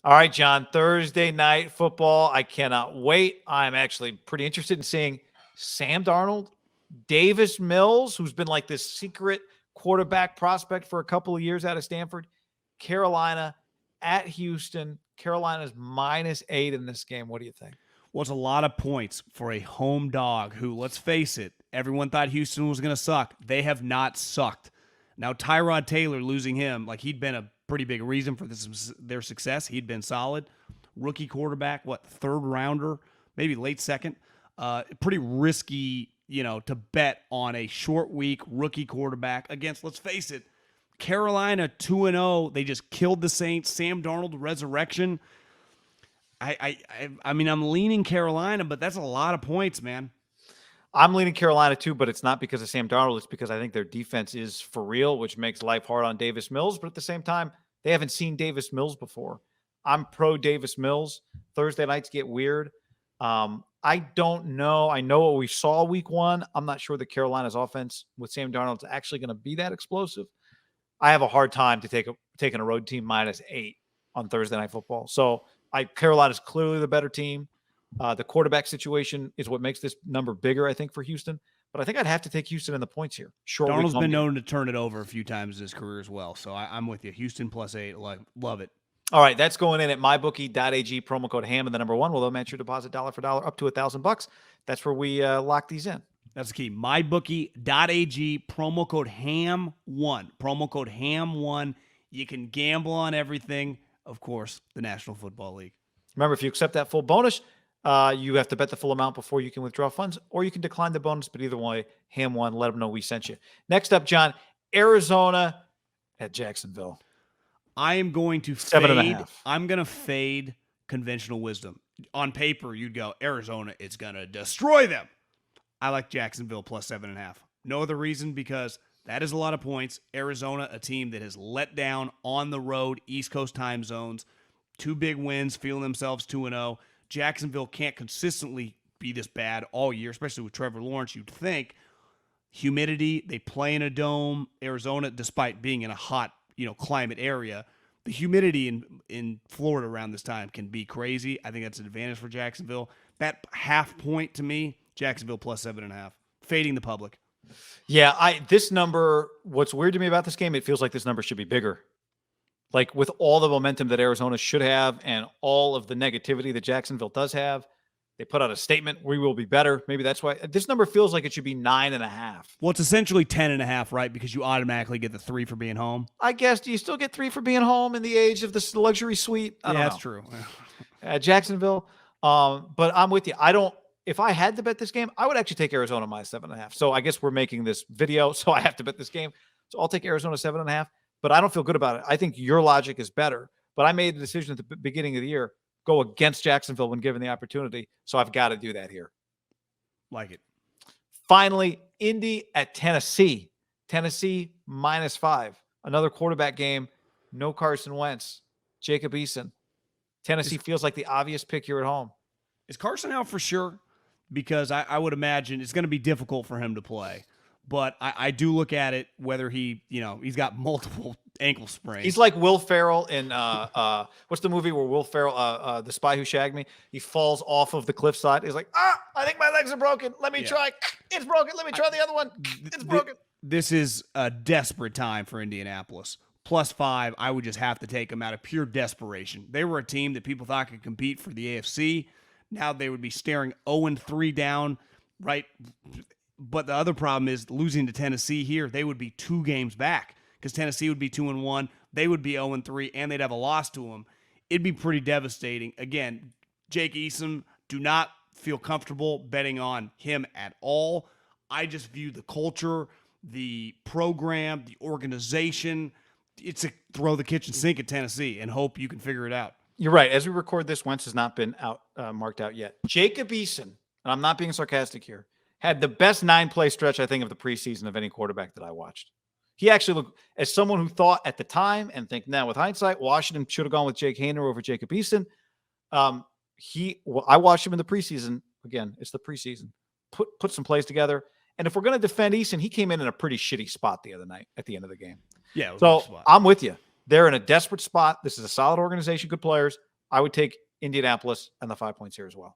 All right, John, Thursday night football. I cannot wait. I'm actually pretty interested in seeing Sam Darnold, Davis Mills, who's been like this secret quarterback prospect for a couple of years out of Stanford, Carolina at Houston. Carolina's -8 in this game. What do you think? Well, it's a lot of points for a home dog who, let's face it, everyone thought Houston was going to suck. They have not sucked. Now, Tyrod Taylor losing him, like he'd been a pretty big reason for their success. He'd been solid. Rookie quarterback, third rounder, maybe late second. Pretty risky, to bet on a short week rookie quarterback against, let's face it, Carolina 2-0. They just killed the Saints. Sam Darnold resurrection. I mean, I'm leaning Carolina, but that's a lot of points, man. I'm leaning Carolina too, but it's not because of Sam Darnold. It's because I think their defense is for real, which makes life hard on Davis Mills. But at the same time, they haven't seen Davis Mills before. I'm pro Davis Mills. Thursday nights get weird. I don't know. I know what we saw week one. I'm not sure that Carolina's offense with Sam Darnold is actually going to be that explosive. I have a hard time taking a road team -8 on Thursday Night Football. So Carolina's clearly the better team. The quarterback situation is what makes this number bigger, I think, for Houston. But I think I'd have to take Houston in the points here. Darnold's been known to turn it over a few times in his career as well. So I'm with you. Houston +8. Love it. All right, that's going in at mybookie.ag, promo code HAM and the number 1. Will they'll match your deposit dollar for dollar up to $1,000. That's where we lock these in. That's the key. Mybookie.ag, promo code HAM1. Promo code HAM1. You can gamble on everything. Of course, the National Football League. Remember, if you accept that full bonus, you have to bet the full amount before you can withdraw funds, or you can decline the bonus. But either way, HAM1, let them know we sent you. Next up, John, Arizona at Jacksonville. I am going to 7.5. I'm going to fade conventional wisdom. On paper, you'd go, Arizona is going to destroy them. I like Jacksonville +7.5. No other reason, because that is a lot of points. Arizona, a team that has let down on the road, East Coast time zones. 2 big wins, feeling themselves 2-0. Jacksonville can't consistently be this bad all year, especially with Trevor Lawrence, you'd think. Humidity, they play in a dome. Arizona, despite being in a hot, climate area, the humidity in Florida around this time can be crazy. I think that's an advantage for Jacksonville. That half point to me, Jacksonville +7.5. Fading the public. Yeah, this number, what's weird to me about this game, it feels like this number should be bigger. Like with all the momentum that Arizona should have and all of the negativity that Jacksonville does have, they put out a statement, we will be better. Maybe that's why this number feels like it should be 9.5. Well, it's essentially 10.5, right? Because you automatically get the 3 for being home. I guess. Do you still get 3 for being home in the age of this luxury suite? I don't know. That's true. Jacksonville. But I'm with you. If I had to bet this game, I would actually take Arizona -7.5. So I guess we're making this video, so I have to bet this game. So I'll take Arizona 7.5, but I don't feel good about it. I think your logic is better, but I made the decision at the beginning of the year, go against Jacksonville when given the opportunity. So I've got to do that here. Like it. Finally, Indy at Tennessee. Tennessee -5. Another quarterback game. No Carson Wentz. Jacob Eason. Tennessee feels like the obvious pick here at home. Is Carson out for sure? Because I would imagine it's going to be difficult for him to play. But I do look at it whether he's got multiple ankle sprains. He's like Will Ferrell in what's the movie where Will Ferrell, The Spy Who Shagged Me, he falls off of the cliffside. He's like, I think my legs are broken. Let me try. It's broken. Let me try the other one. It's broken. This is a desperate time for Indianapolis. +5, I would just have to take them out of pure desperation. They were a team that people thought could compete for the AFC. Now they would be staring 0-3 down, right? But the other problem is losing to Tennessee here, they would be 2 games back because Tennessee would be 2-1. They would be 0-3, and they'd have a loss to them. It'd be pretty devastating. Again, Jake Eason, do not feel comfortable betting on him at all. I just view the culture, the program, the organization. It's a throw the kitchen sink at Tennessee and hope you can figure it out. You're right. As we record this, Wentz has not been marked out yet. Jacob Eason, and I'm not being sarcastic here, had the best 9-play stretch, I think, of the preseason of any quarterback that I watched. He actually looked, as someone who thought at the time and think now with hindsight, Washington should have gone with Jake Haener over Jacob Eason. I watched him in the preseason. Again, it's the preseason. Put some plays together. And if we're going to defend Eason, he came in a pretty shitty spot the other night at the end of the game. Yeah. So I'm with you. They're in a desperate spot. This is a solid organization, good players. I would take Indianapolis and the 5 points here as well.